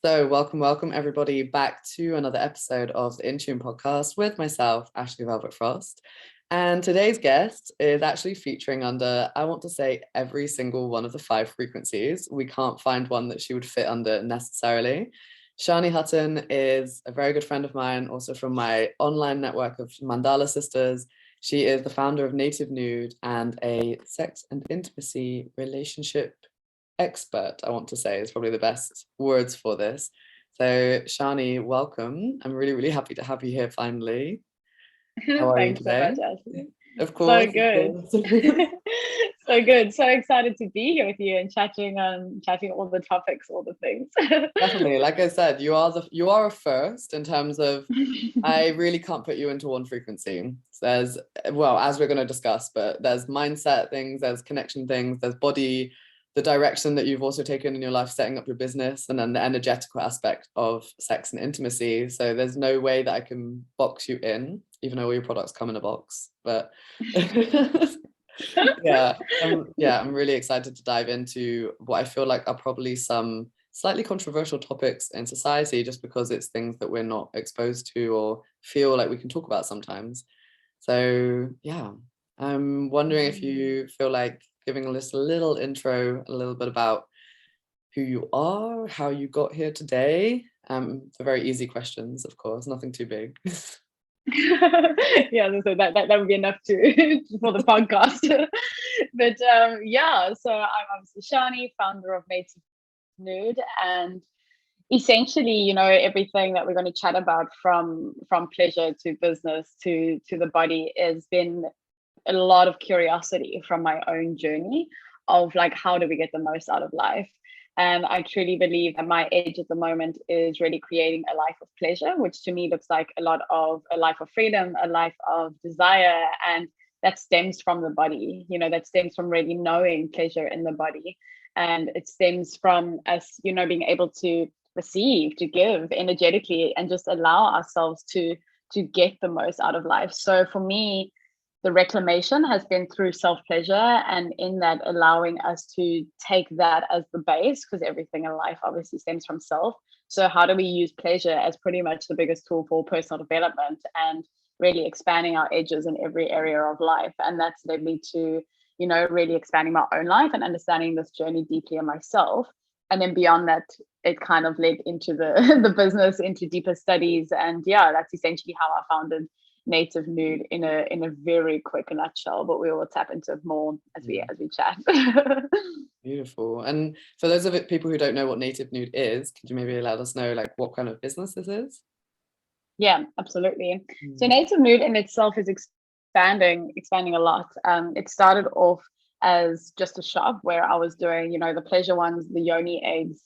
So, welcome everybody back to another episode of the INTUNE podcast with myself, Ashley Velvet Frost. And today's guest is actually featuring under, I want to say, every single one of the 5 frequencies. We can't find one that she would fit under necessarily. Shani Hutton is a very good friend of mine, also from my online network of Mandala Sisters. She is the founder of Native Nude and a sex and intimacy relationship expert, I want to say, is probably the best words for this. So Shani, welcome. I'm really happy to have you here finally. How are you Thanks so today? much, Ashley. Of course. So good. So good. So excited to be here with you and chatting all the topics, all the things. Definitely. Like I said, you are a first in terms of I really can't put you into one frequency. There's, well, as we're going to discuss, but there's mindset things, there's connection things, there's body, the direction that you've also taken in your life, setting up your business, and then the energetical aspect of sex and intimacy. So there's no way that I can box you in, even though all your products come in a box. But I'm really excited to dive into what I feel like are probably some slightly controversial topics in society, just because it's things that we're not exposed to or feel like we can talk about sometimes. So yeah, I'm wondering if you feel like giving us a little intro, a little bit about who you are, how you got here today. For very easy questions, of course, nothing too big. Yeah, so that would be enough for the podcast. But so I'm obviously Shani, founder of Native Nude, and essentially, everything that we're going to chat about from pleasure to business to the body has been a lot of curiosity from my own journey of like, how do we get the most out of life? And I truly believe that my age at the moment is really creating a life of pleasure, which to me looks like a lot of a life of freedom, a life of desire. And that stems from the body, that stems from really knowing pleasure in the body. And it stems from us, being able to receive, to give energetically, and just allow ourselves to get the most out of life. So for me, the reclamation has been through self-pleasure, and in that allowing us to take that as the base, because everything in life obviously stems from self. So how do we use pleasure as pretty much the biggest tool for personal development and really expanding our edges in every area of life? And that's led me to, really expanding my own life and understanding this journey deeply in myself. And then beyond that, it kind of led into the business, into deeper studies. And yeah, that's essentially how I founded Native Nude in a very quick nutshell, but we will tap into more as we chat. Beautiful. And for those of people who don't know what Native Nude is, could you maybe let us know like what kind of business this is? Yeah, absolutely. So Native Nude in itself is expanding a lot. It started off as just a shop where I was doing, the pleasure ones, the yoni eggs,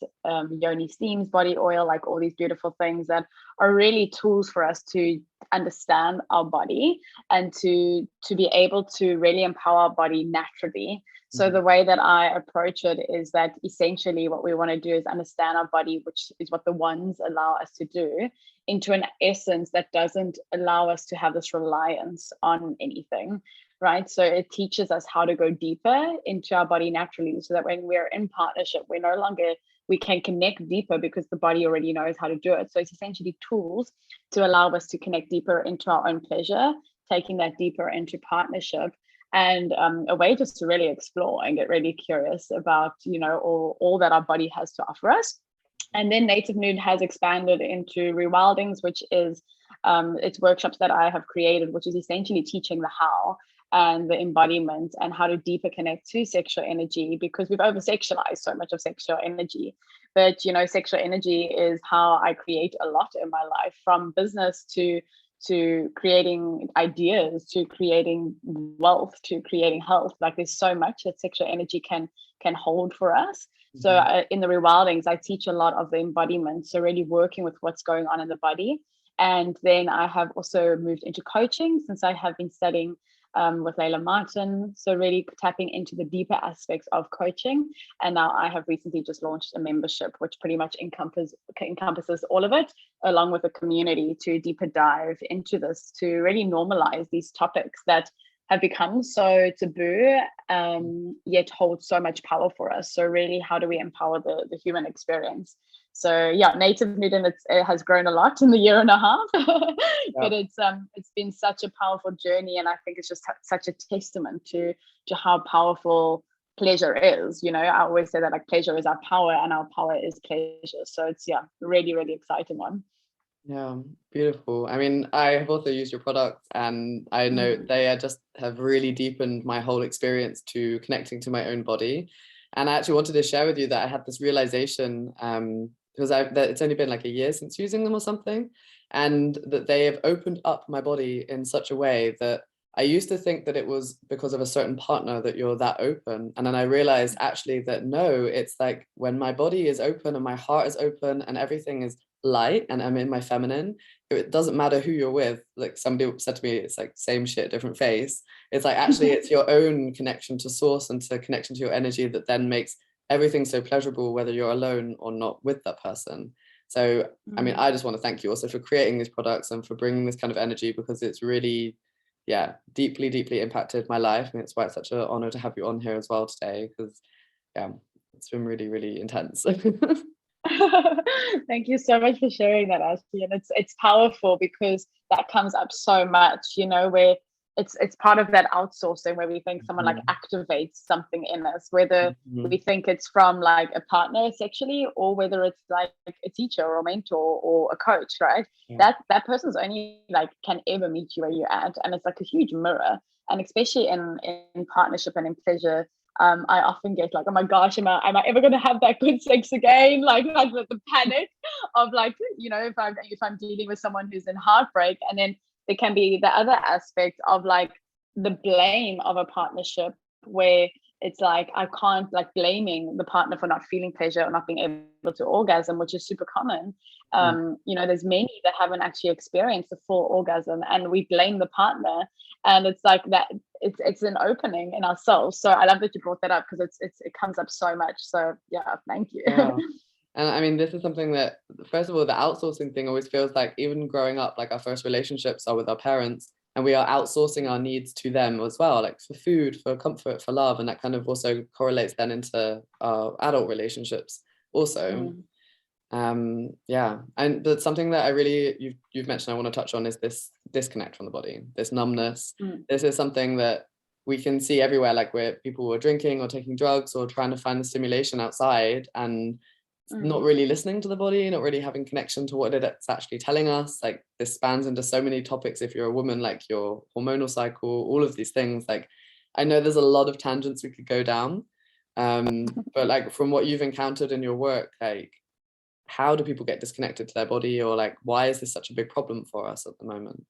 yoni steams, body oil, like all these beautiful things that are really tools for us to understand our body and to be able to really empower our body naturally. So the way that I approach it is that essentially what we want to do is understand our body, which is what the ones allow us to do, into an essence that doesn't allow us to have this reliance on anything. Right. So it teaches us how to go deeper into our body naturally, so that when we're in partnership, we can connect deeper because the body already knows how to do it. So it's essentially tools to allow us to connect deeper into our own pleasure, taking that deeper into partnership, and a way just to really explore and get really curious about, all that our body has to offer us. And then Native Nude has expanded into rewildings, which is it's workshops that I have created, which is essentially teaching the how and the embodiment and how to deeper connect to sexual energy, because we've over sexualized so much of sexual energy. But sexual energy is how I create a lot in my life, from business to creating ideas, to creating wealth, to creating health. Like there's so much that sexual energy can hold for us. So in the rewildings, I teach a lot of the embodiment, so really working with what's going on in the body. And then I have also moved into coaching, since I have been studying with Layla Martin. So really tapping into the deeper aspects of coaching. And now I have recently just launched a membership, which pretty much encompasses all of it, along with a community to deeper dive into this, to really normalize these topics that have become so taboo, yet hold so much power for us. So really, how do we empower the human experience? So yeah, Native Nude it has grown a lot in the year and a half, but it's been such a powerful journey, and I think it's just such a testament to how powerful pleasure is. You know, I always say that like pleasure is our power, and our power is pleasure. So it's really really exciting one. Yeah, beautiful. I mean, I have also used your products, and I know they have really deepened my whole experience to connecting to my own body. And I actually wanted to share with you that I had this realization, because that it's only been like a year since using them or something, and that they have opened up my body in such a way that I used to think that it was because of a certain partner that you're that open. And then I realized actually that no, it's like when my body is open and my heart is open and everything is light and I'm in my feminine, it doesn't matter who you're with. Like somebody said to me, it's like same shit, different face. It's like actually it's your own connection to source and to connection to your energy that then makes everything so pleasurable, whether you're alone or not with that person. So I mean, I just want to thank you also for creating these products and for bringing this kind of energy, because it's really deeply impacted my life, and it's why it's such an honor to have you on here as well today, because it's been really really intense. Thank you so much for sharing that, Ashley. And it's powerful because that comes up so much, you know, where it's part of that outsourcing where we think someone like activates something in us, whether we think it's from like a partner sexually, or whether it's like a teacher or a mentor or a coach, right? That person's only like can ever meet you where you're at, and it's like a huge mirror. And especially in partnership and in pleasure, I often get like, oh my gosh, am I ever going to have that good sex again? Like the panic of like, you know, if I'm dealing with someone who's in heartbreak. And then there can be the other aspect of like the blame of a partnership, where it's like I can't, like blaming the partner for not feeling pleasure or not being able to orgasm, which is super common. You know, there's many that haven't actually experienced a full orgasm, and we blame the partner. And it's like that it's an opening in ourselves. So I love that you brought that up, because it comes up so much. So yeah, thank you. And I mean, this is something that, first of all, the outsourcing thing always feels like, even growing up, like our first relationships are with our parents, and we are outsourcing our needs to them as well, like for food, for comfort, for love. And that kind of also correlates then into our adult relationships also. But something that I really, you've mentioned I want to touch on is this disconnect from the body, this numbness. This is something that we can see everywhere, like where people were drinking or taking drugs or trying to find the stimulation outside, and not really listening to the body, not really having connection to what it's actually telling us. Like this spans into so many topics. If you're a woman, like your hormonal cycle, all of these things, like I know there's a lot of tangents we could go down, but like from what you've encountered in your work, like how do people get disconnected to their body, or like why is this such a big problem for us at the moment?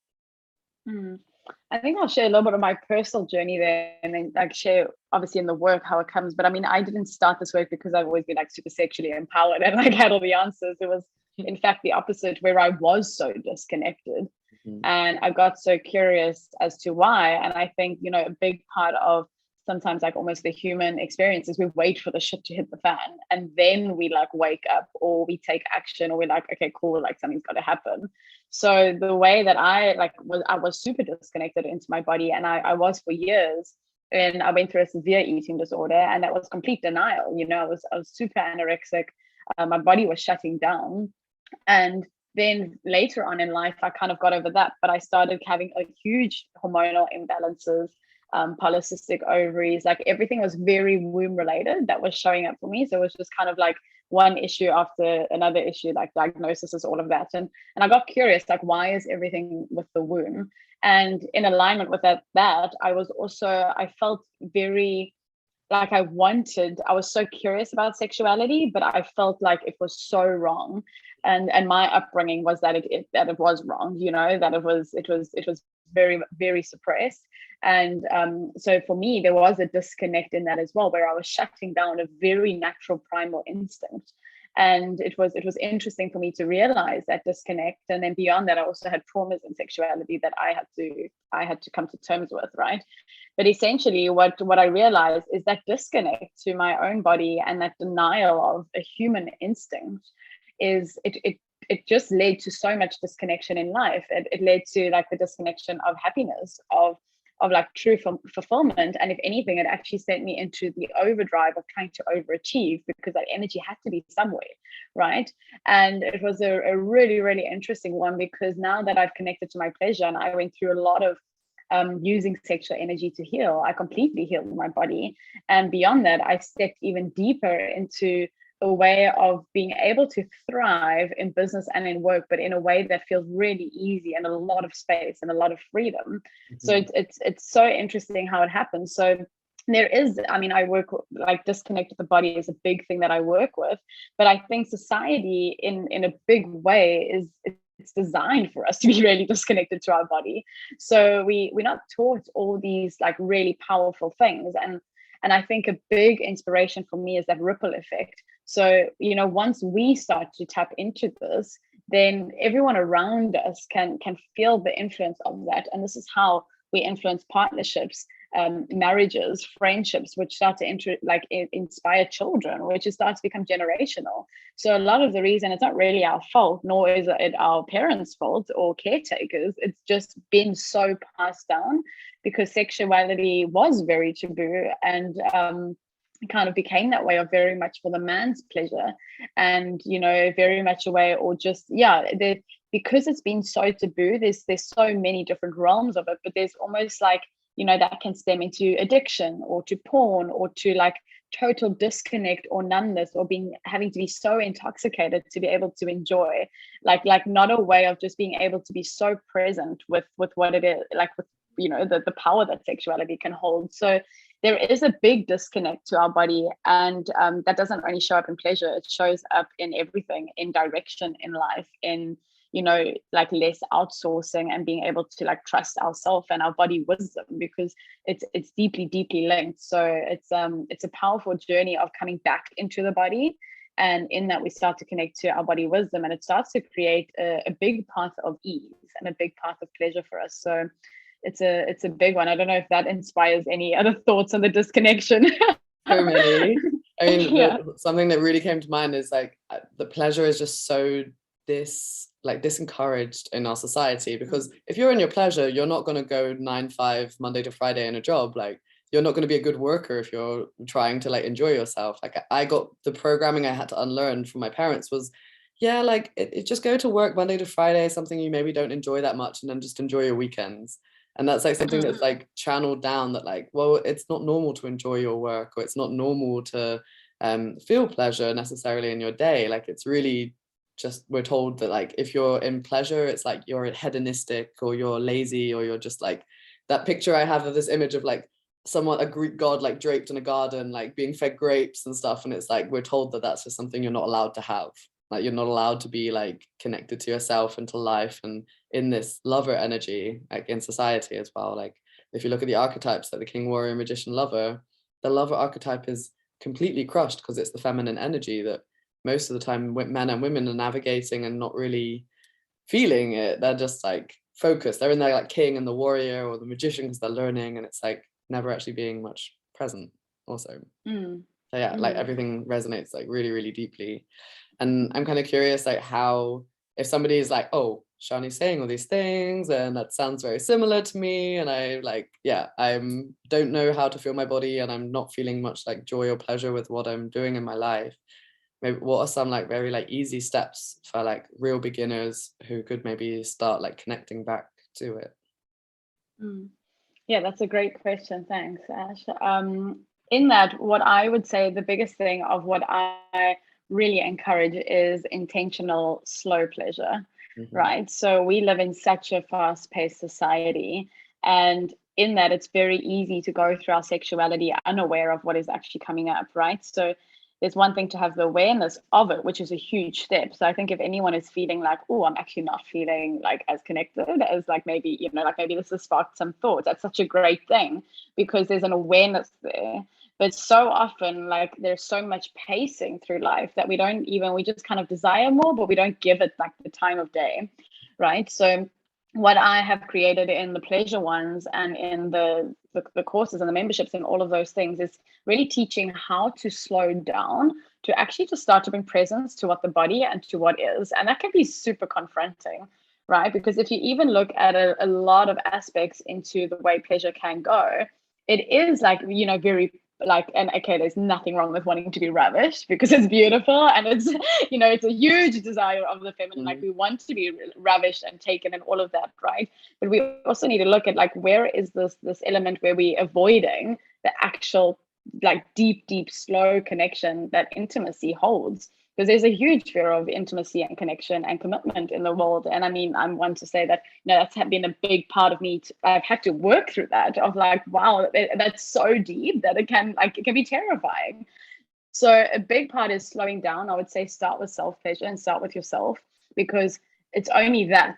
I think I'll share a little bit of my personal journey there, and then like share obviously in the work how it comes. But I mean, I didn't start this work because I've always been like super sexually empowered and like had all the answers. It was in fact the opposite, where I was so disconnected, and I got so curious as to why. And I think, you know, a big part of sometimes like almost the human experience is we wait for the shit to hit the fan, and then we like wake up, or we take action, or we're like, okay, cool, like something's got to happen. So the way that I was super disconnected into my body, and I was for years, and I went through a severe eating disorder, and that was complete denial. You know, I was super anorexic. My body was shutting down, and then later on in life, I kind of got over that, but I started having a huge hormonal imbalances, polycystic ovaries, like everything was very womb related that was showing up for me. So it was just kind of like one issue after another issue, like diagnoses, all of that. And I got curious, like, why is everything with the womb? And in alignment with that, I was also, I felt very like I was so curious about sexuality, but I felt like it was so wrong. And my upbringing was that it was wrong, you know, that it was very, very suppressed. And so for me, there was a disconnect in that as well, where I was shutting down a very natural primal instinct. And it was interesting for me to realize that disconnect. And then beyond that, I also had traumas in sexuality that I had to come to terms with, right? But essentially what I realized is that disconnect to my own body and that denial of a human instinct is it just led to so much disconnection in life. It led to like the disconnection of happiness, of of like true fulfillment. And if anything, it actually sent me into the overdrive of trying to overachieve, because that energy had to be somewhere, right? And it was a really, really interesting one, because now that I've connected to my pleasure, and I went through a lot of using sexual energy to heal, I completely healed my body. And beyond that, I stepped even deeper into a way of being able to thrive in business and in work, but in a way that feels really easy and a lot of space and a lot of freedom. So it's so interesting how it happens. So there is, I mean, I work like disconnect with the body is a big thing that I work with, but I think society in a big way is it's designed for us to be really disconnected to our body. So we're not taught all these like really powerful things. And I think a big inspiration for me is that ripple effect. So, you know, once we start to tap into this, then everyone around us can feel the influence of that. And this is how we influence partnerships, marriages, friendships, which start to inspire children, which starts to become generational. So a lot of the reason, it's not really our fault, nor is it our parents' fault or caretakers. It's just been so passed down because sexuality was very taboo, and kind of became that way of very much for the man's pleasure, and you know, very much a way, or just because it's been so taboo, there's so many different realms of it, but there's almost like, you know, that can stem into addiction or to porn or to like total disconnect or numbness, or having to be so intoxicated to be able to enjoy, like not a way of just being able to be so present with what it is, like with, you know, the power that sexuality can hold. So there is a big disconnect to our body, and that doesn't only show up in pleasure, it shows up in everything, in direction in life, in, you know, like less outsourcing and being able to like trust ourselves and our body wisdom, because it's deeply linked. So it's a powerful journey of coming back into the body, and in that we start to connect to our body wisdom, and it starts to create a big path of ease and a big path of pleasure for us. So it's a big one. I don't know if that inspires any other thoughts on the disconnection. So many. I mean, Yeah. something that really came to mind is like the pleasure is just so disencouraged in our society, because if you're in your pleasure, you're not going to go 9-5 Monday to Friday in a job. Like, you're not going to be a good worker if you're trying to like enjoy yourself. Like, I got the programming I had to unlearn from my parents was, yeah, like it just go to work Monday to Friday, something you maybe don't enjoy that much, and then just enjoy your weekends. And that's like something that's like channeled down, that like, well, it's not normal to enjoy your work, or it's not normal to feel pleasure necessarily in your day. Like, it's really just, we're told that like if you're in pleasure, it's like you're hedonistic, or you're lazy, or you're just like, that picture I have of this image of like a Greek god like draped in a garden, like being fed grapes and stuff, and it's like we're told that that's just something you're not allowed to have. Like, you're not allowed to be like connected to yourself and to life and in this lover energy, like in society as well. Like, if you look at the archetypes, like the king, warrior, magician, lover, the lover archetype is completely crushed because it's the feminine energy that most of the time men and women are navigating and not really feeling it. They're just like focused. They're in their like king and the warrior or the magician because they're learning, and it's like never actually being much present also. So yeah, like everything resonates like really, really deeply. And I'm kind of curious, like, how, if somebody is like, oh, Shani's saying all these things and that sounds very similar to me, and I like, yeah, don't know how to feel my body, and I'm not feeling much like joy or pleasure with what I'm doing in my life. Maybe what are some like very like easy steps for like real beginners who could maybe start like connecting back to it? Yeah, that's a great question. Thanks, Ash. In that, what I would say, the biggest thing of what I really encourage is intentional, slow pleasure, right? So we live in such a fast-paced society, and in that, it's very easy to go through our sexuality unaware of what is actually coming up, right? So there's one thing to have the awareness of it, which is a huge step. So I think if anyone is feeling like, oh, I'm actually not feeling like as connected as like maybe, you know, like maybe this has sparked some thoughts, that's such a great thing because there's an awareness there. But so often, like there's so much pacing through life that we just kind of desire more, but we don't give it like the time of day, right? So what I have created in the pleasure ones and in the courses and the memberships and all of those things is really teaching how to slow down, to actually just start to bring presence to what the body and to what is. And that can be super confronting, right? Because if you even look at a lot of aspects into the way pleasure can go, it is like, very like, and okay, there's nothing wrong with wanting to be ravished because it's beautiful and it's, it's a huge desire of the feminine. Like we want to be ravished and taken and all of that, right? But we also need to look at like, where is this element where we avoiding the actual like deep, slow connection that intimacy holds? Because there's a huge fear of intimacy and connection and commitment in the world. And I mean, I want to say that, that's been a big part of me. I've had to work through that of like, wow, that's so deep that it can be terrifying. So a big part is slowing down. I would say start with self-pleasure and start with yourself, because it's only that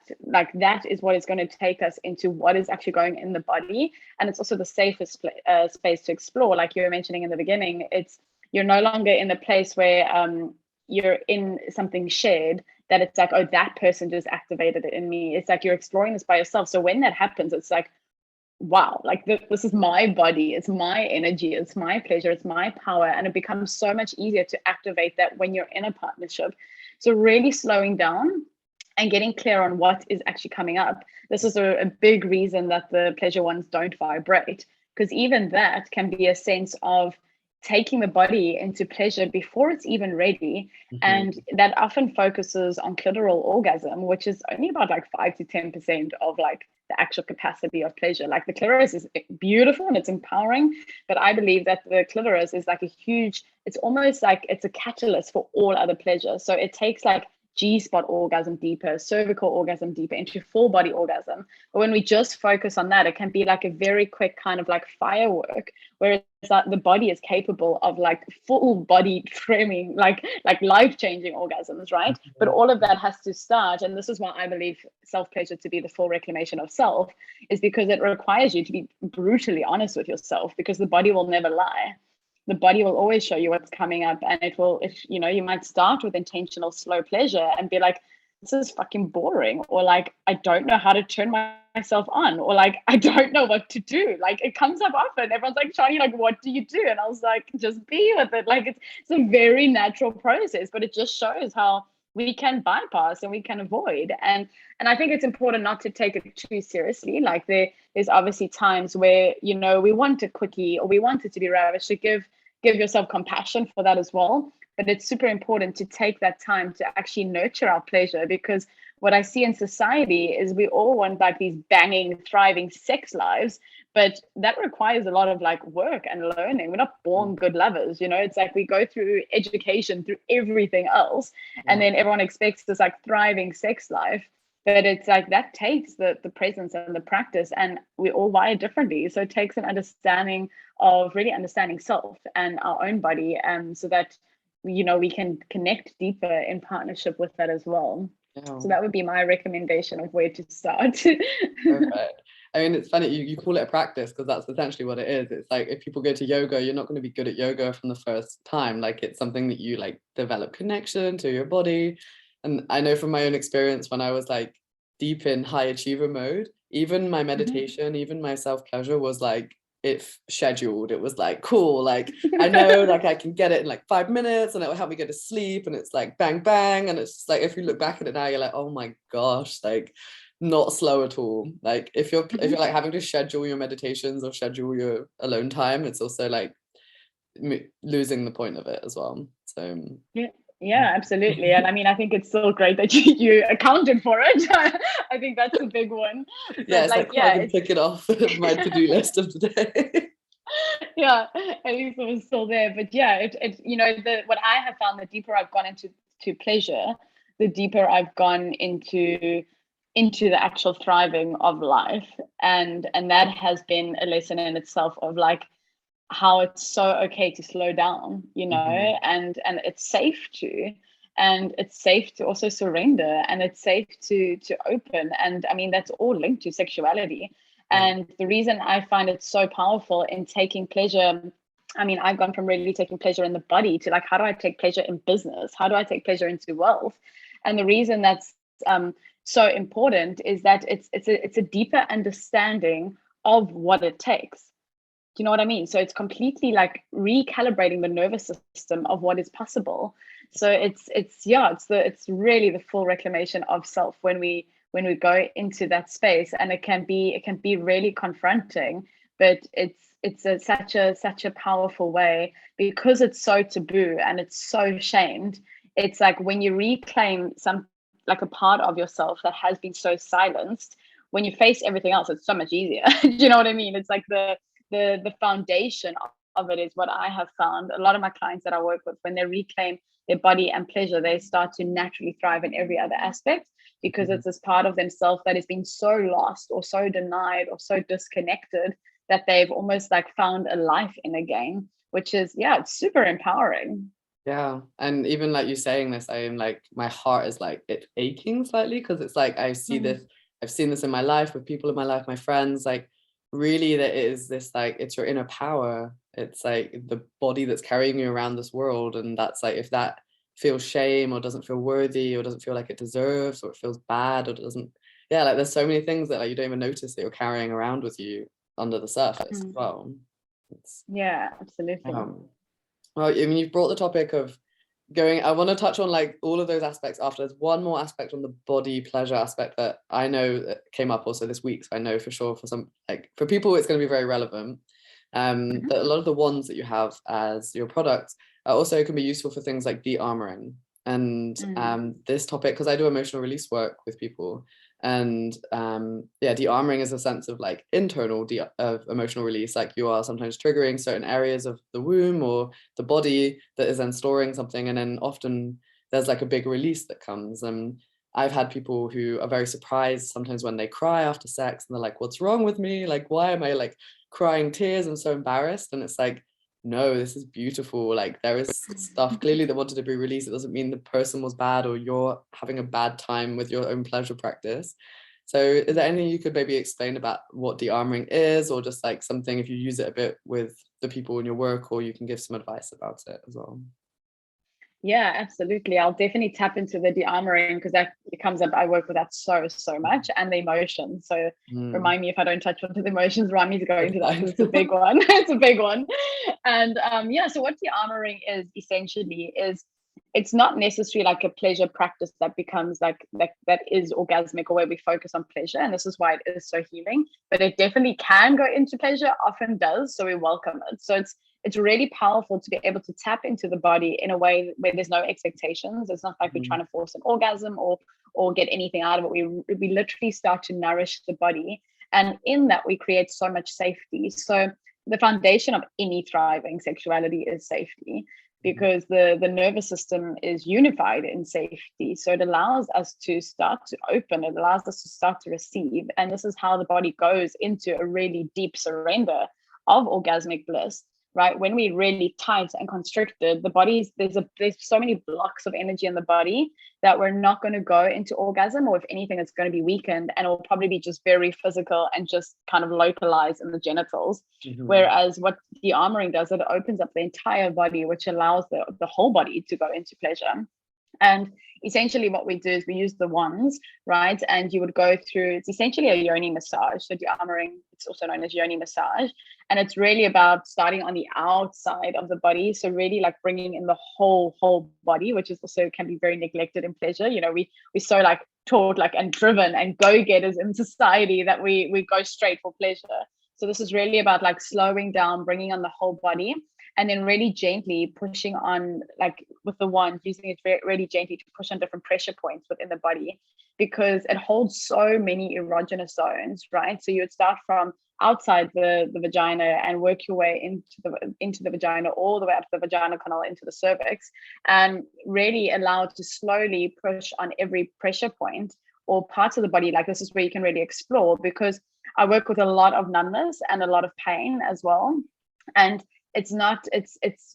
is what is going to take us into what is actually going in the body. And it's also the safest space to explore. Like you were mentioning in the beginning, you're no longer in the place where, you're in something shared that it's like, oh, that person just activated it in me. It's like you're exploring this by yourself. So when that happens, it's like, wow, like this is my body, it's my energy, it's my pleasure, it's my power. And it becomes so much easier to activate that when you're in a partnership. So really slowing down and getting clear on what is actually coming up. This is a big reason that the pleasure ones don't vibrate, because even that can be a sense of taking the body into pleasure before it's even ready. And that often focuses on clitoral orgasm, which is only about like 5 to 10% of like the actual capacity of pleasure. Like the clitoris is beautiful and it's empowering, but I believe that the clitoris is like it's almost like it's a catalyst for all other pleasure. So it takes like G-spot orgasm deeper, cervical orgasm deeper, into full body orgasm. But when we just focus on that, it can be like a very quick kind of like firework, where it's like the body is capable of like full body trimming, like life-changing orgasms, right? But all of that has to start, and this is why I believe self-pleasure to be the full reclamation of self, is because it requires you to be brutally honest with yourself, because the body will never lie. The body will always show you what's coming up, and it will, if you might start with intentional slow pleasure and be like, this is fucking boring, or like, I don't know how to turn myself on, or like, I don't know what to do. Like it comes up often. Everyone's like, Shani, like, what do you do? And I was like, just be with it. Like it's a very natural process, but it just shows how we can bypass and we can avoid. And I think it's important not to take it too seriously. Like there's obviously times where, we want it quickie, or we want it to be ravished. To give yourself compassion for that as well. But it's super important to take that time to actually nurture our pleasure, because what I see in society is we all want like these banging, thriving sex lives, but that requires a lot of like work and learning. We're not born good lovers, it's like we go through education, through everything else, and then everyone expects this like thriving sex life. But it's like that takes the presence and the practice, and we all wire differently. So it takes an understanding of really understanding self and our own body, so that we can connect deeper in partnership with that as well. Yeah. So that would be my recommendation of where to start. Perfect. I mean, it's funny you call it a practice, because that's essentially what it is. It's like if people go to yoga, you're not going to be good at yoga from the first time. Like it's something that you like develop connection to your body. And I know from my own experience, when I was like deep in high achiever mode, even my meditation, even my self-pleasure was like, it's scheduled. It was like, cool, like I know like I can get it in like 5 minutes and it will help me go to sleep, and it's like bang bang. And it's just like, if you look back at it now, you're like, oh my gosh, like not slow at all. Like if you're like having to schedule your meditations or schedule your alone time, it's also like losing the point of it as well. So yeah, absolutely. And I mean, I think it's so great that you accounted for it. I think that's a big one. Yeah, it's like I can tick it off my to-do list of today. Yeah, at least it was still there. But yeah, what I have found, the deeper I've gone into pleasure, the deeper I've gone into the actual thriving of life. And that has been a lesson in itself of like how it's so okay to slow down, and it's safe to, and it's safe to also surrender, and it's safe to open. And I mean, that's all linked to sexuality. And the reason I find it so powerful in taking pleasure, I mean, I've gone from really taking pleasure in the body to like, how do I take pleasure in business? How do I take pleasure into wealth? And the reason that's so important is that it's a deeper understanding of what it takes. Do you know what I mean? So it's completely like recalibrating the nervous system of what is possible. So it's really the full reclamation of self when we when we go into that space, and it can be really confronting, but it's such a powerful way, because it's so taboo and it's so shamed. It's like when you reclaim some, like a part of yourself that has been so silenced, when you face everything else, it's so much easier. Do you know what I mean? It's like the foundation of it is what I have found. A lot of my clients that I work with, when they reclaim their body and pleasure, they start to naturally thrive in every other aspect, because it's this part of themselves that has been so lost or so denied or so disconnected that they've almost like found a life in again, which is, yeah, it's super empowering. Yeah. And even like you saying this, I am like, my heart is like, it's aching slightly, because it's like, I see this, I've seen this in my life with people in my life, my friends, like really that it is this, like, it's your inner power. It's like the body that's carrying you around this world. And that's like, if that feels shame or doesn't feel worthy or doesn't feel like it deserves, or it feels bad or doesn't, yeah, like there's so many things that like you don't even notice that you're carrying around with you under the surface as well. Yeah, absolutely. Well, I mean, you've brought the topic of going, I want to touch on like all of those aspects after. There's one more aspect on the body pleasure aspect that I know that came up also this week. So I know for sure for some, like for people, it's going to be very relevant. But a lot of the ones that you have as your products also can be useful for things like de-armoring. And this topic, because I do emotional release work with people, and yeah, de-armoring is a sense of like internal of emotional release, like you are sometimes triggering certain areas of the womb or the body that is then storing something, and then often there's like a big release that comes. And I've had people who are very surprised sometimes when they cry after sex, and they're like, what's wrong with me, like why am I like crying tears, I'm so embarrassed. And it's like, no, this is beautiful, like there is stuff clearly that wanted to be released. It doesn't mean the person was bad or you're having a bad time with your own pleasure practice. So is there anything you could maybe explain about what de-armoring is, or just like something if you use it a bit with the people in your work, or you can give some advice about it as well? Yeah, absolutely. I'll definitely tap into the de-armoring, because that it comes up. I work with that so much, and the emotions. So remind me if I don't touch onto the emotions. Remind me to go into that, because it's a big one. It's a big one. And yeah, so what de-armoring is essentially is, it's not necessarily like a pleasure practice that becomes like that is orgasmic, or where we focus on pleasure. And this is why it is so healing. But it definitely can go into pleasure, often does. So we welcome it. So it's really powerful to be able to tap into the body in a way where there's no expectations. It's not like we're trying to force an orgasm or get anything out of it. We literally start to nourish the body, and in that we create so much safety. So the foundation of any thriving sexuality is safety, because the nervous system is unified in safety. So it allows us to start to open, it allows us to start to receive. And this is how the body goes into a really deep surrender of orgasmic bliss, right? When we're really tight and constricted, the body's there's so many blocks of energy in the body that we're not going to go into orgasm, or if anything, it's going to be weakened, and it'll probably be just very physical and just kind of localized in the genitals. Whereas what de-armoring does, it opens up the entire body, which allows the whole body to go into pleasure. And essentially what we do is we use the wands, right? And you would go through, it's essentially a yoni massage. So dearmoring, it's also known as yoni massage. And it's really about starting on the outside of the body. So really like bringing in the whole body, which is also can be very neglected in pleasure. You know, we're so like taught like and driven and go-getters in society that we go straight for pleasure. So this is really about like slowing down, bringing on the whole body, and then really gently pushing on, like with the wand, using it really gently to push on different pressure points within the body, because it holds so many erogenous zones, right? So you would start from outside the vagina and work your way into the vagina, all the way up to the vaginal canal, into the cervix, and really allow it to slowly push on every pressure point or parts of the body. Like this is where you can really explore, because I work with a lot of numbness and a lot of pain as well. And it's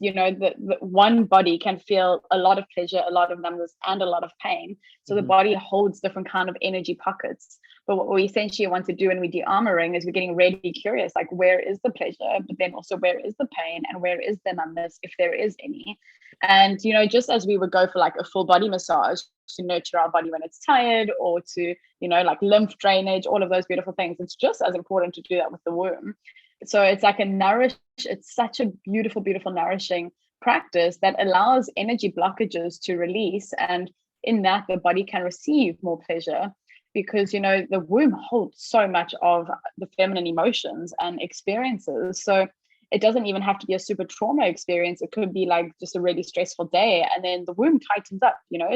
you know, the one body can feel a lot of pleasure, a lot of numbness, and a lot of pain. So the body holds different kind of energy pockets. But what we essentially want to do when we de-armoring is we're getting really curious, like where is the pleasure, but then also where is the pain, and where is the numbness, if there is any. And you know, just as we would go for like a full body massage to nurture our body when it's tired, or to, you know, like lymph drainage, all of those beautiful things, it's just as important to do that with the womb. So it's like it's such a beautiful nourishing practice that allows energy blockages to release, and in that the body can receive more pleasure. because, you know, the womb holds so much of the feminine emotions and experiences. So it doesn't even have to be a super trauma experience. It could be like just a really stressful day, and then the womb tightens up, you know,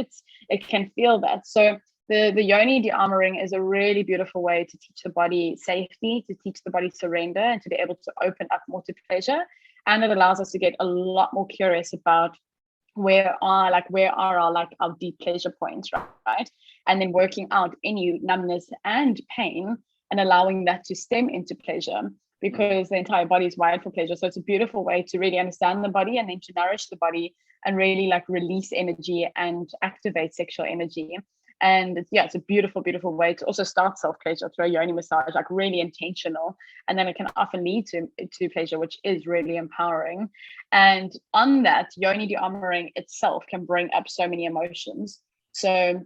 it can feel that. So the yoni dearmoring is a really beautiful way to teach the body safety, to teach the body surrender, and to be able to open up more to pleasure. And it allows us to get a lot more curious about where are our deep pleasure points, right? And then working out any numbness and pain and allowing that to stem into pleasure, because the entire body is wired for pleasure. So it's a beautiful way to really understand the body, and then to nourish the body and really like release energy and activate sexual energy. And it's a beautiful, beautiful way to also start self-pleasure through a yoni massage, like really intentional. And then it can often lead to pleasure, which is really empowering. And on that, yoni dearmoring itself can bring up so many emotions. So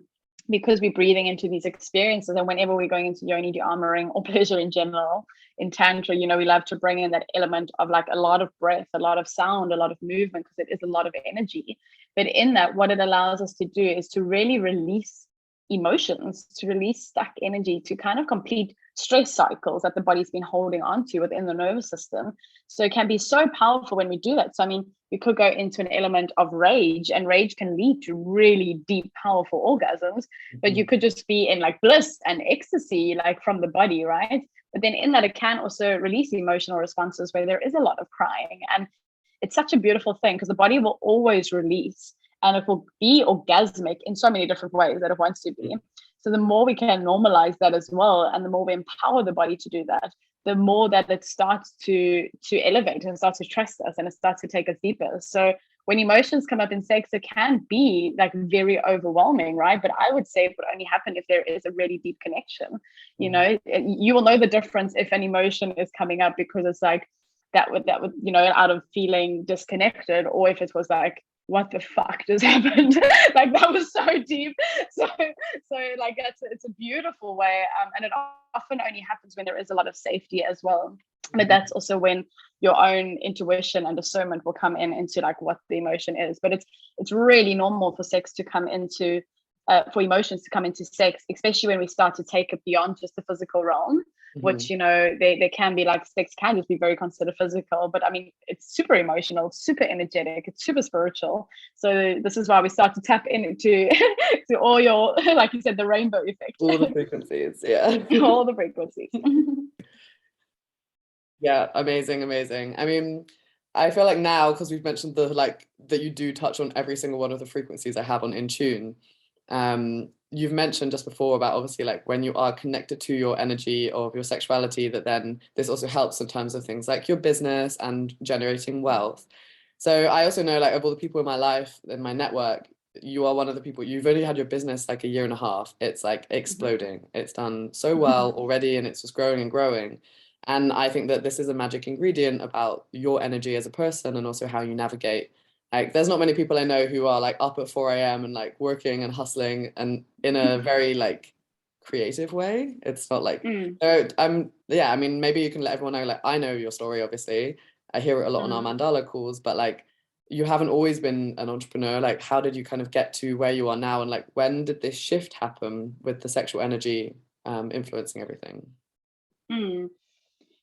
because we're breathing into these experiences, and whenever we're going into yoni dearmoring or pleasure in general, in Tantra, you know, we love to bring in that element of like a lot of breath, a lot of sound, a lot of movement, because it is a lot of energy. But in that, what it allows us to do is to really release emotions, to release stuck energy, to kind of complete stress cycles that the body's been holding on to within the nervous system. So it can be so powerful when we do that. So I mean, we could go into an element of rage, and rage can lead to really deep, powerful orgasms, but you could just be in like bliss and ecstasy, like from the body, right? But then in that, it can also release emotional responses where there is a lot of crying. And it's such a beautiful thing, because the body will always release, and it will be orgasmic in so many different ways that it wants to be. So the more we can normalize that as well, and the more we empower the body to do that, the more that it starts to elevate, and starts to trust us, and it starts to take us deeper. So when emotions come up in sex, it can be like very overwhelming, right? But I would say it would only happen if there is a really deep connection. You know, you will know the difference if an emotion is coming up because it's like that would, you know, out of feeling disconnected, or if it was like, what the fuck just happened? Like that was so deep. So like it's a beautiful way, and it often only happens when there is a lot of safety as well. But that's also when your own intuition and discernment will come into like what the emotion is. But it's really normal for sex to come into for emotions to come into sex, especially when we start to take it beyond just the physical realm. Which, you know, they can be like, sex can just be very considered physical, but I mean, it's super emotional, super energetic, it's super spiritual. So this is why we start to tap into to all your, like you said, the rainbow effect. All the frequencies, yeah. All the frequencies. Yeah, amazing. I mean, I feel like now, because we've mentioned that you do touch on every single one of the frequencies I have on INTUNE. You've mentioned just before about obviously like when you are connected to your energy of your sexuality, that then this also helps in terms of things like your business and generating wealth. So I also know, like, of all the people in my life, in my network, you are one of the people, you've only had your business like a year and a half. It's like exploding. It's done so well already, and it's just growing and growing. And I think that this is a magic ingredient about your energy as a person, and also how you navigate. Like, there's not many people I know who are like up at 4 a.m. and like working and hustling, and in a very like creative way. It's not like, I mean, maybe you can let everyone know, like, I know your story, obviously. I hear it a lot on our mandala calls, but like, you haven't always been an entrepreneur. Like, how did you kind of get to where you are now? And like, when did this shift happen with the sexual energy influencing everything?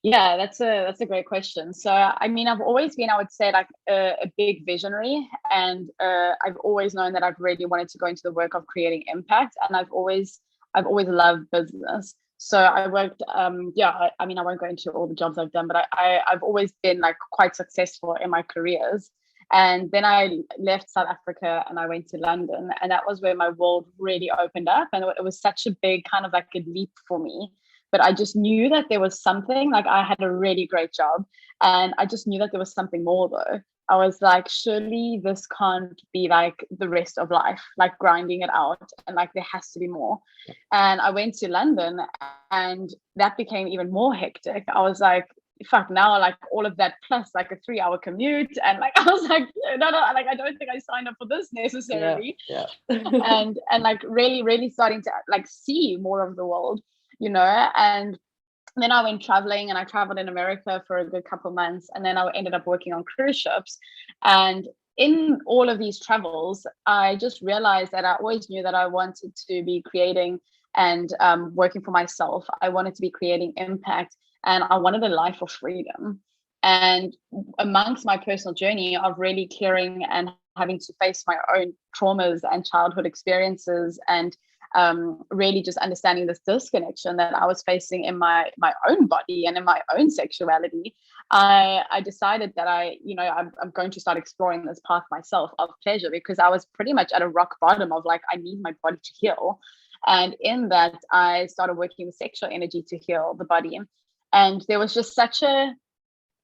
Yeah, that's a great question. So, I mean, I've always been, I would say, like a big visionary, and I've always known that I've really wanted to go into the work of creating impact, and I've always loved business. So I worked, I mean, I won't go into all the jobs I've done, but I've always been like quite successful in my careers. And then I left South Africa and I went to London, and that was where my world really opened up, and it was such a big kind of like a leap for me. But I just knew that there was something, like I had a really great job, and I just knew that there was something more though. I was like, surely this can't be like the rest of life, like grinding it out, and like there has to be more. And I went to London, and that became even more hectic. I was like, fuck, now like all of that plus like a 3-hour commute, and like I was like, no, like I don't think I signed up for this necessarily. and like really starting to like see more of the world, you know. And then I went traveling, and I traveled in America for a good couple of months, and then I ended up working on cruise ships. And in all of these travels, I just realized that I always knew that I wanted to be creating and working for myself. I wanted to be creating impact, and I wanted a life of freedom. And amongst my personal journey of really clearing and having to face my own traumas and childhood experiences, and really just understanding this disconnection that I was facing in my own body and in my own sexuality, I decided that I'm going to start exploring this path myself of pleasure, because I was pretty much at a rock bottom of like, I need my body to heal. And in that, I started working with sexual energy to heal the body. And there was just such a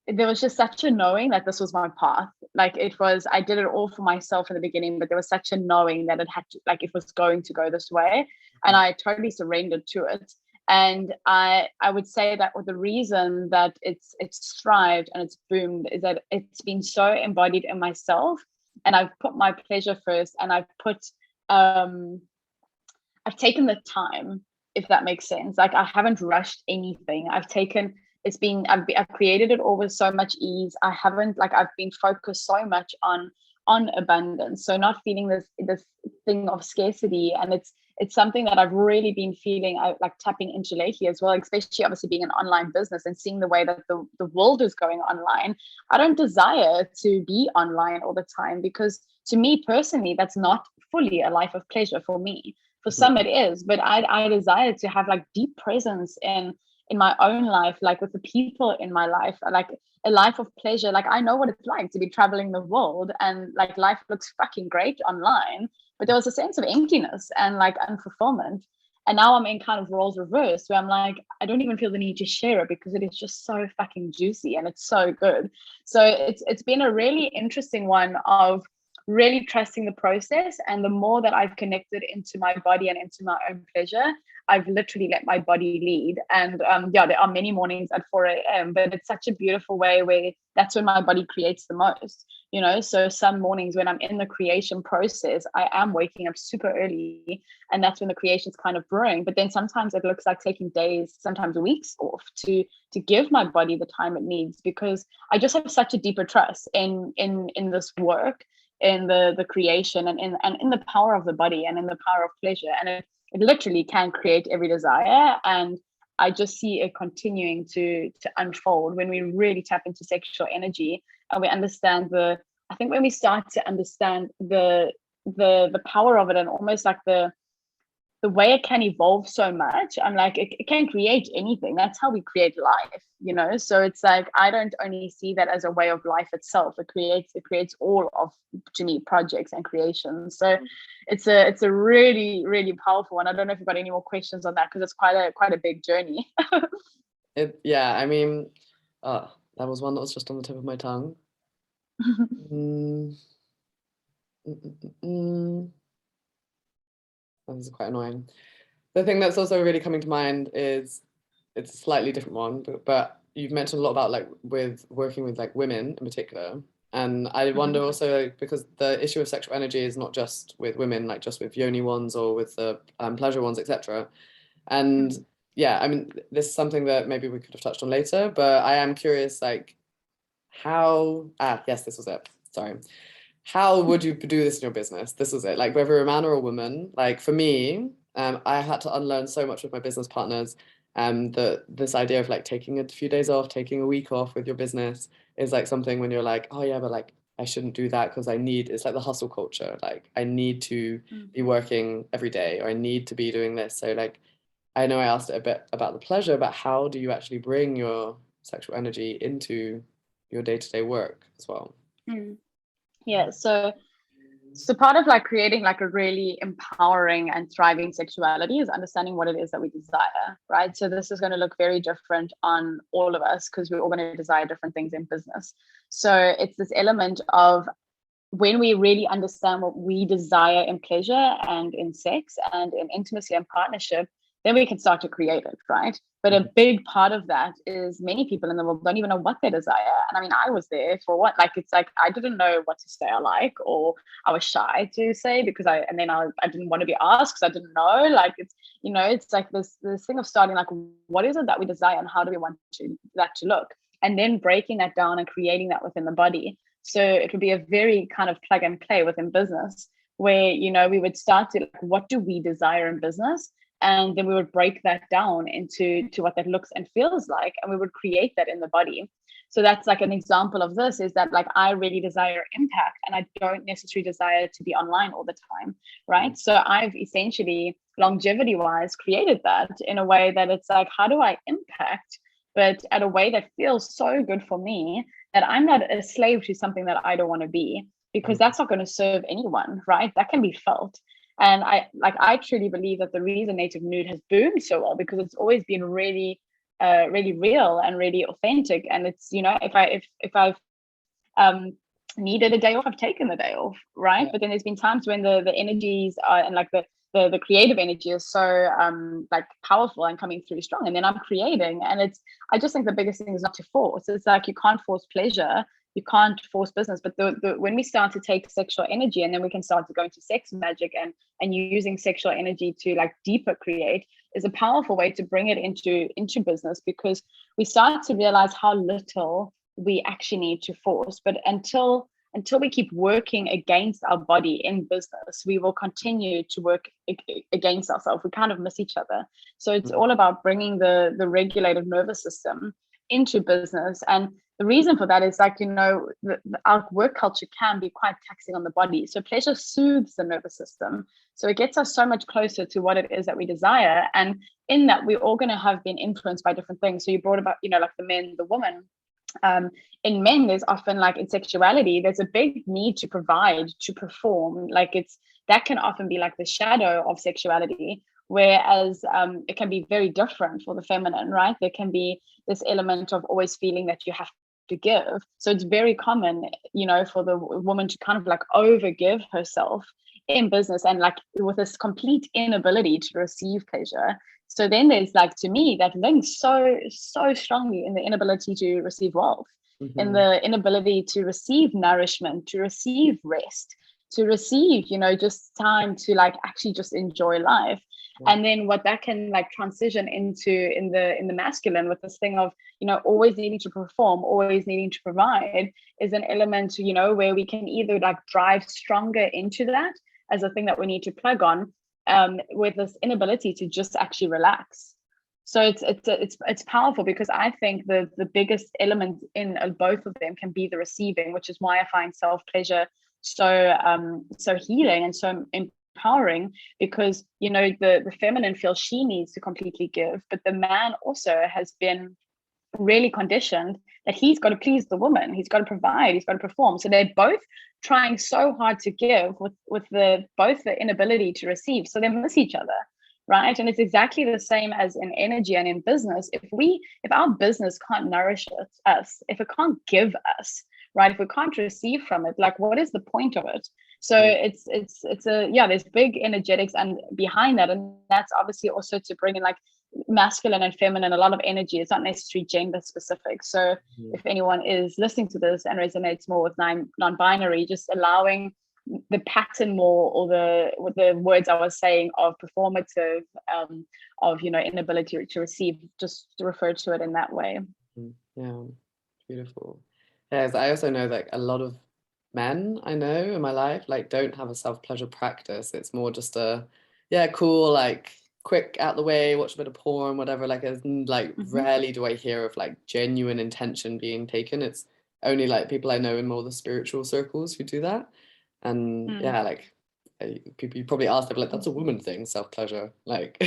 knowing that this was my path. Like, it was, I did it all for myself in the beginning, but there was such a knowing that it had to, like, it was going to go this way. And I totally surrendered to it. And I would say that the reason that it's thrived and it's boomed is that it's been so embodied in myself, and I've put my pleasure first, and I've taken the time, if that makes sense. Like, I haven't rushed anything. I've created it all with so much ease. I've been focused so much on abundance. So not feeling this thing of scarcity. And it's something that I've really been feeling, like tapping into lately as well, especially obviously being an online business and seeing the way that the world is going online. I don't desire to be online all the time, because to me personally, that's not fully a life of pleasure for me. For some it is, but I desire to have like deep presence in my own life, like with the people in my life, like a life of pleasure. Like, I know what it's like to be traveling the world, and like life looks fucking great online, but there was a sense of emptiness and like unfulfillment. And now I'm in kind of roles reversed, where I'm like, I don't even feel the need to share it, because it is just so fucking juicy and it's so good. So it's been a really interesting one of really trusting the process. And the more that I've connected into my body and into my own pleasure, I've literally let my body lead. And there are many mornings at 4 a.m., but it's such a beautiful way where that's when my body creates the most, So some mornings when I'm in the creation process, I am waking up super early, and that's when the creation's kind of brewing. But then sometimes it looks like taking days, sometimes weeks off to give my body the time it needs, because I just have such a deeper trust in this work, in the creation, and in the power of the body, and in the power of pleasure. And it literally can create every desire. And I just see it continuing to unfold when we really tap into sexual energy, and we understand I think when we start to understand the power of it, and almost like the way it can evolve so much. I'm like, it can create anything. That's how we create life, So it's like, I don't only see that as a way of life itself. It creates all of, to me, projects and creations. So it's a really, really powerful one. I don't know if you've got any more questions on that, because it's quite a big journey. I mean, that was one that was just on the tip of my tongue. That was quite annoying. The thing that's also really coming to mind is, it's a slightly different one, but you've mentioned a lot about like with working with like women in particular. And I wonder also, because the issue of sexual energy is not just with women, like just with yoni ones or with the pleasure ones, etc. And I mean, this is something that maybe we could have touched on later, but I am curious, like, this was it. Sorry. How would you do this in your business? This was it. Like, whether you're a man or a woman, like for me, I had to unlearn so much with my business partners. This idea of like taking a few days off, taking a week off with your business is like something when you're like, oh yeah, but like I shouldn't do that because it's like the hustle culture. Like, I need to be working every day, or I need to be doing this. So like, I know I asked it a bit about the pleasure, but how do you actually bring your sexual energy into your day-to-day work as well? Yeah, so part of like creating like a really empowering and thriving sexuality is understanding what it is that we desire, right? So this is going to look very different on all of us, because we're all going to desire different things in business. So it's this element of, when we really understand what we desire in pleasure and in sex and in intimacy and partnership, then we can start to create it, right? But a big part of that is many people in the world don't even know what they desire. And I mean, I was there for what? Like, it's like, I didn't know what to say I like, or I was shy to say, because I didn't want to be asked because I didn't know. Like, it's like this thing of starting, like, what is it that we desire and how do we want that to look? And then breaking that down and creating that within the body. So it would be a very kind of plug and play within business, where, we would start to, like, what do we desire in business? and then we would break that down into what that looks and feels like, and we would create that in the body. So that's like an example of this, is that like I really desire impact, and I don't necessarily desire to be online all the time, right? So I've essentially, longevity wise, created that in a way that it's like, how do I impact, but at a way that feels so good for me that I'm not a slave to something that I don't want to be, because that's not going to serve anyone, right? That can be felt. And I truly believe that the reason Native Nude has boomed so well, because it's always been really, really real and really authentic. And it's, you know, if I've needed a day off, I've taken the day off, right? But then there's been times when the energies are, and like the creative energy is so like powerful and coming through strong, and then I'm creating. And I just think the biggest thing is not to force. It's like, you can't force pleasure, you can't force business. But when we start to take sexual energy, and then we can start to go into sex magic and using sexual energy to like deeper create, is a powerful way to bring it into business, because we start to realize how little we actually need to force. But until we keep working against our body in business, we will continue to work against ourselves. We kind of miss each other. So it's all about bringing the regulated nervous system into business. And the reason for that is, like, you know, our work culture can be quite taxing on the body. So pleasure soothes the nervous system. So it gets us so much closer to what it is that we desire. And in that, we're all going to have been influenced by different things. So you brought about, you know, like the men, the woman. In men, there's often, like in sexuality, there's a big need to provide, to perform. Like that can often be like the shadow of sexuality. Whereas it can be very different for the feminine, right? There can be this element of always feeling that you have to give. So it's very common, you know, for the woman to kind of like overgive herself in business, and like with this complete inability to receive pleasure. So then there's, like, to me, that links so strongly in the inability to receive wealth, in the inability to receive nourishment, to receive rest, to receive, you know, just time to like actually just enjoy life. And then what that can like transition into in the masculine, with this thing of, you know, always needing to perform, always needing to provide, is an element, you know, where we can either like drive stronger into that as a thing that we need to plug on, with this inability to just actually relax. So it's powerful, because I think the biggest element in both of them can be the receiving, which is why I find self-pleasure so healing and so empowering, because, you know, the feminine feels she needs to completely give, but the man also has been really conditioned that he's got to please the woman, he's got to provide, he's got to perform. So they're both trying so hard to give with both the inability to receive, so they miss each other, right? And it's exactly the same as in energy and in business. If our business can't nourish us, if it can't give us, right, if we can't receive from it, like, what is the point of it? So it's there's big energetics and behind that, and that's obviously also to bring in like masculine and feminine, a lot of energy. It's not necessarily gender specific. So if anyone is listening to this and resonates more with non-binary, just allowing the pattern more, or the words I was saying of performative, of, you know, inability to receive, just to refer to it in that way. Yeah, beautiful. Yes, I also know that a lot of men I know in my life like don't have a self-pleasure practice. It's more just a cool, like quick out the way, watch a bit of porn, whatever. Like rarely do I hear of like genuine intention being taken. It's only like people I know in more the spiritual circles who do that. And like people, you probably ask them, like, that's a woman thing, self-pleasure, like.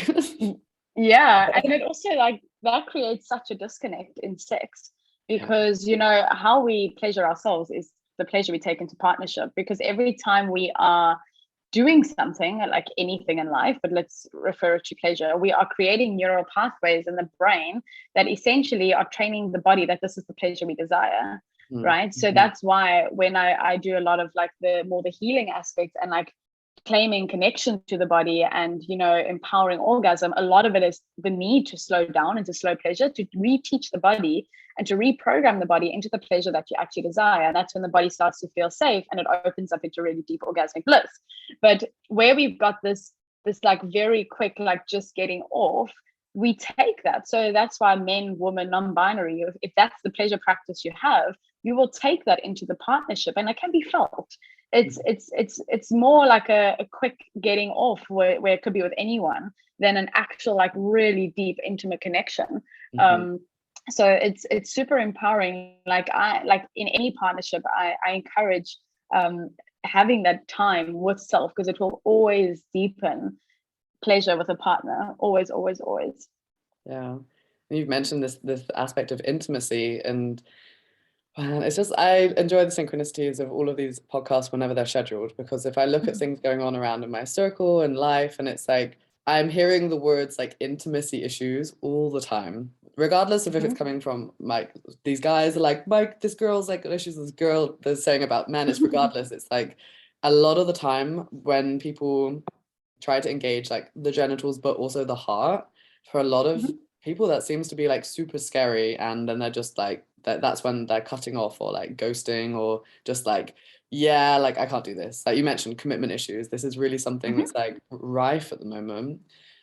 Yeah, and it also, like, that creates such a disconnect in sex, because you know how we pleasure ourselves is the pleasure we take into partnership, because every time we are doing something, like anything in life, but let's refer to pleasure, we are creating neural pathways in the brain that essentially are training the body that this is the pleasure we desire, right? So that's why when I do a lot of like the healing aspects and like claiming connection to the body and, you know, empowering orgasm, a lot of it is the need to slow down and to slow pleasure, to reteach the body and to reprogram the body into the pleasure that you actually desire. And that's when the body starts to feel safe and it opens up into really deep orgasmic bliss. But where we've got this like very quick, like just getting off, we take that. So that's why men, women, non-binary, if that's the pleasure practice you have, you will take that into the partnership, and it can be felt. it's more like a quick getting off where it could be with anyone than an actual like really deep intimate connection. So it's super empowering. Like in any partnership, I encourage having that time with self, because it will always deepen pleasure with a partner. Always, always, always. Yeah. You've mentioned this aspect of intimacy, and it's just, I enjoy the synchronicities of all of these podcasts whenever they're scheduled, because if I look at things going on around in my circle and life, and it's like I'm hearing the words like intimacy issues all the time, regardless of if it's coming from like these guys are like, Mike, this girl's like got issues with this girl, they're saying about men. It's regardless. It's like a lot of the time when people try to engage like the genitals but also the heart, for a lot of people that seems to be like super scary, and then they're just like that's when they're cutting off or like ghosting, or just like, yeah, like I can't do this. Like you mentioned commitment issues, this is really something that's like rife at the moment.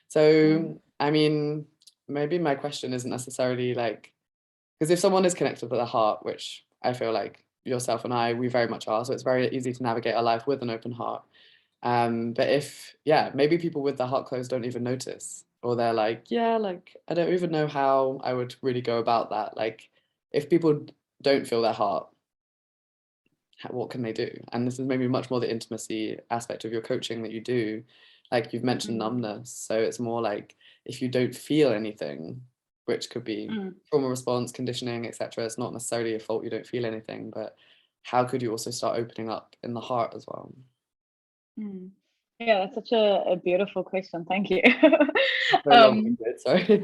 So I mean, maybe my question isn't necessarily like, because if someone is connected with their heart, which I feel like yourself and we very much are, so it's very easy to navigate our life with an open heart. But if, yeah, maybe people with their heart closed don't even notice, or they're like, yeah, like I don't even know how I would really go about that. Like if people don't feel their heart, what can they do? And this is maybe much more the intimacy aspect of your coaching that you do. Like you've mentioned numbness, so it's more like if you don't feel anything, which could be trauma response, conditioning, etc. It's not necessarily your fault you don't feel anything, but how could you also start opening up in the heart as well? Yeah, that's such a beautiful question. Thank you. Sorry.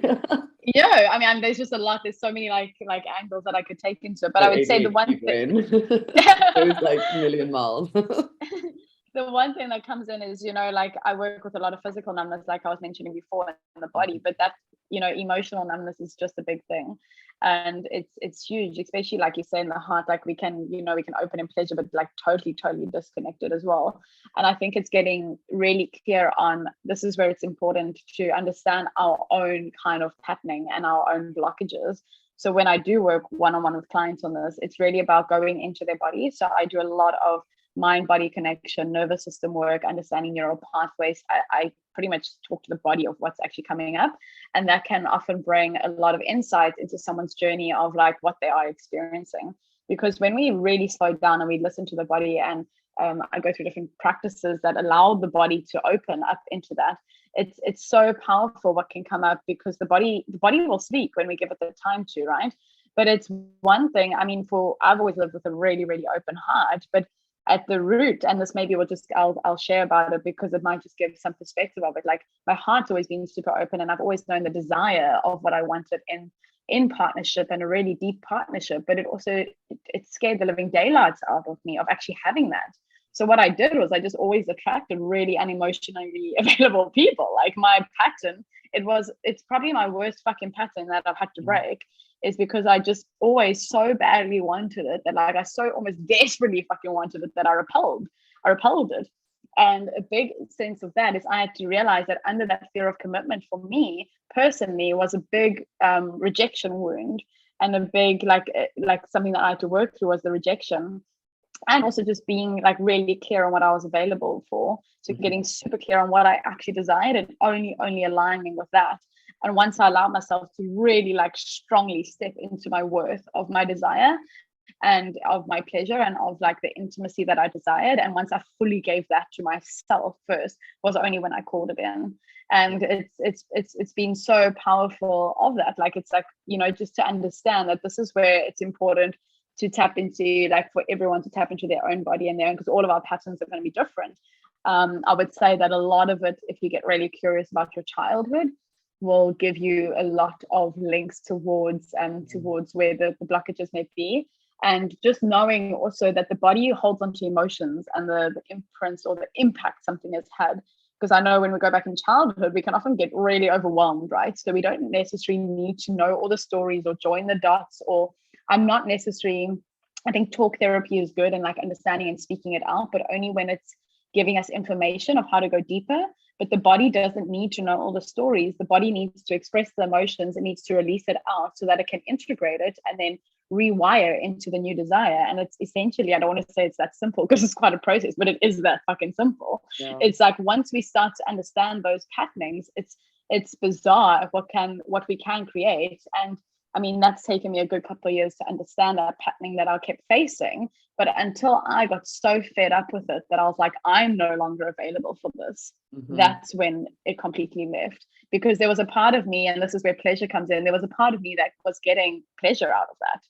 Yeah, I mean, there's just a lot. There's so many like angles that I could take into it. But I would say the one thing goes like a million miles. The one thing that comes in is, like I work with a lot of physical numbness, like I was mentioning before, in the body, but that, emotional numbness is just a big thing. And it's huge, especially like you say in the heart, like we can open in pleasure, but like totally disconnected as well. And I think it's getting really clear on, this is where it's important to understand our own kind of patterning and our own blockages. So when I do work one-on-one with clients on this, it's really about going into their body. So I do a lot of mind-body connection, nervous system work, understanding neural pathways. I pretty much talk to the body of what's actually coming up, and that can often bring a lot of insight into someone's journey of like what they are experiencing. Because when we really slow down and we listen to the body, and I go through different practices that allow the body to open up into that, it's so powerful what can come up, because the body will speak when we give it the time to, right? But it's one thing, I mean, I've always lived with a really open heart, but at the root, and this maybe I'll share about it because it might just give some perspective of it. Like my heart's always been super open, and I've always known the desire of what I wanted in partnership, and a really deep partnership. But it scared the living daylights out of me of actually having that. So what I did was I just always attracted really unemotionally available people. Like my pattern, it's probably my worst fucking pattern that I've had to break, is because I just always so badly wanted it that like I so almost desperately fucking wanted it that I repelled it. And a big sense of that is I had to realize that under that fear of commitment, for me personally, was a big rejection wound, and a big like something that I had to work through was the rejection. And also just being like really clear on what I was available for. So getting super clear on what I actually desired, and only aligning with that. And once I allowed myself to really like strongly step into my worth of my desire and of my pleasure and of like the intimacy that I desired, and once I fully gave that to myself first, was only when I called it in. And it's been so powerful of that. Like it's like, just to understand that this is where it's important to tap into, like for everyone to tap into their own body and their own, because all of our patterns are going to be different. I would say that a lot of it, if you get really curious about your childhood, will give you a lot of links towards where the blockages may be. And just knowing also that the body holds onto emotions and the imprints or the impact something has had. Because I know when we go back in childhood, we can often get really overwhelmed, right? So we don't necessarily need to know all the stories or join the dots, or I'm not necessarily, I think talk therapy is good and like understanding and speaking it out, but only when it's giving us information of how to go deeper. But the body doesn't need to know all the stories. The body needs to express the emotions. It needs to release it out so that it can integrate it and then rewire into the new desire. And it's essentially, I don't want to say it's that simple because it's quite a process, but it is that fucking simple. Yeah. It's like once we start to understand those patternings, it's bizarre what we can create. And I mean, that's taken me a good couple of years to understand that patterning that I kept facing. But until I got so fed up with it that I was like, I'm no longer available for this, that's when it completely left. Because there was a part of me, and this is where pleasure comes in, there was a part of me that was getting pleasure out of that,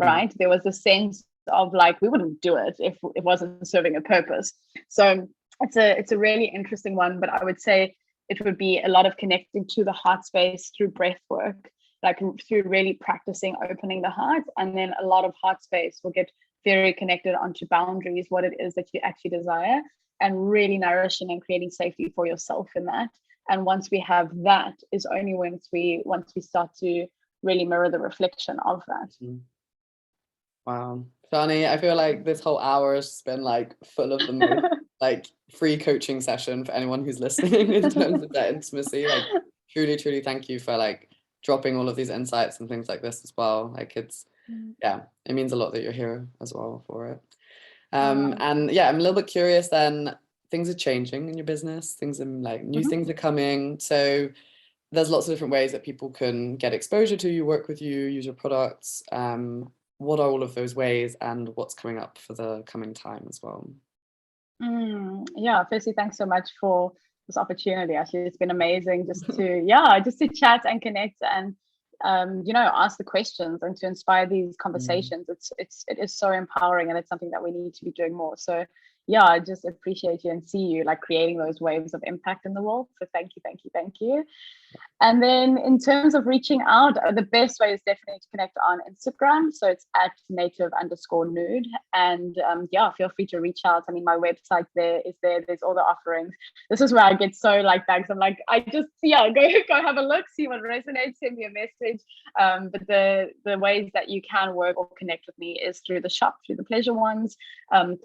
right? There was a sense of like, we wouldn't do it if it wasn't serving a purpose. So it's a really interesting one, but I would say it would be a lot of connecting to the heart space through breath work, like through really practicing opening the heart. And then a lot of heart space will get very connected onto boundaries, what it is that you actually desire, and really nourishing and creating safety for yourself in that. And once we have that is only once we start to really mirror the reflection of that. Wow. Shani, I feel like this whole hour has been like full of the most like free coaching session for anyone who's listening in terms of that intimacy. Like truly thank you for like dropping all of these insights and things like this as well. Like it's it means a lot that you're here as well for it. And yeah, I'm a little bit curious then. Things are changing in your business, things are like new things are coming, so there's lots of different ways that people can get exposure to you, work with you, use your products. What are all of those ways, and what's coming up for the coming time as well? Yeah, firstly, thanks so much for this opportunity. Actually, it's been amazing just to chat and connect and ask the questions and to inspire these conversations. It is so empowering, and it's something that we need to be doing more. So yeah, I just appreciate you and see you like creating those waves of impact in the world. So thank you. And then in terms of reaching out, the best way is definitely to connect on Instagram. So it's at native_nude. And feel free to reach out. I mean, my website is there. There's all the offerings. This is where I get so like bags. I'm like, I just, go have a look, see what resonates, send me a message. But the ways that you can work or connect with me is through the shop, through the pleasure ones,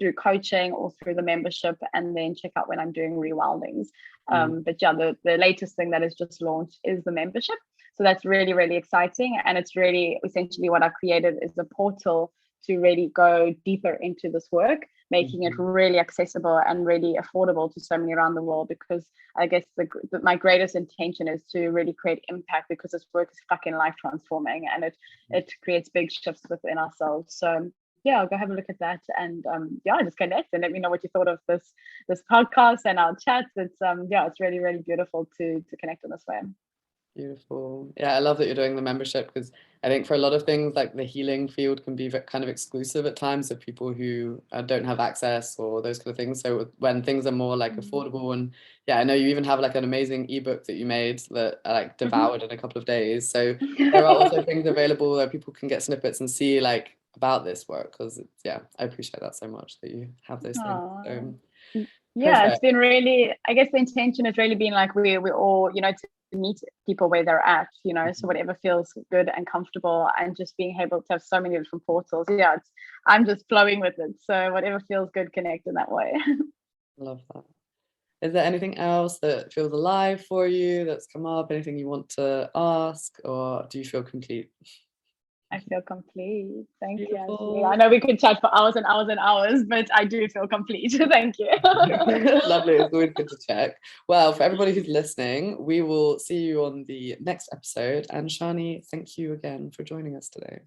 through coaching or through the membership, and then check out when I'm doing rewildings. But yeah, the latest thing that is just launched is the membership. So that's really, really exciting. And it's really essentially what I created is a portal to really go deeper into this work, making it really accessible and really affordable to so many around the world. Because I guess my greatest intention is to really create impact, because this work is fucking life transforming, and it creates big shifts within ourselves. So yeah, I'll go have a look at that, and just connect and let me know what you thought of this podcast and our chats. It's it's really, really beautiful to connect in this way. Beautiful. Yeah, I love that you're doing the membership, because I think for a lot of things, like the healing field can be kind of exclusive at times of people who don't have access or those kind of things. So when things are more like affordable, and I know you even have like an amazing ebook that you made that I like devoured in a couple of days. So there are also things available where people can get snippets and see like about this work, because I appreciate that so much that you have those things. So, yeah, it's been really, I guess the intention has really been like we all, to meet people where they're at, so whatever feels good and comfortable, and just being able to have so many different portals. I'm just flowing with it. So whatever feels good, connect in that way. Love that. Is there anything else that feels alive for you that's come up? Anything you want to ask, or do you feel complete? I feel complete. Thank you, Ashley. I know we could chat for hours and hours and hours, but I do feel complete. Thank you. Lovely. It's always good to check. Well, for everybody who's listening, we will see you on the next episode. And Shani, thank you again for joining us today.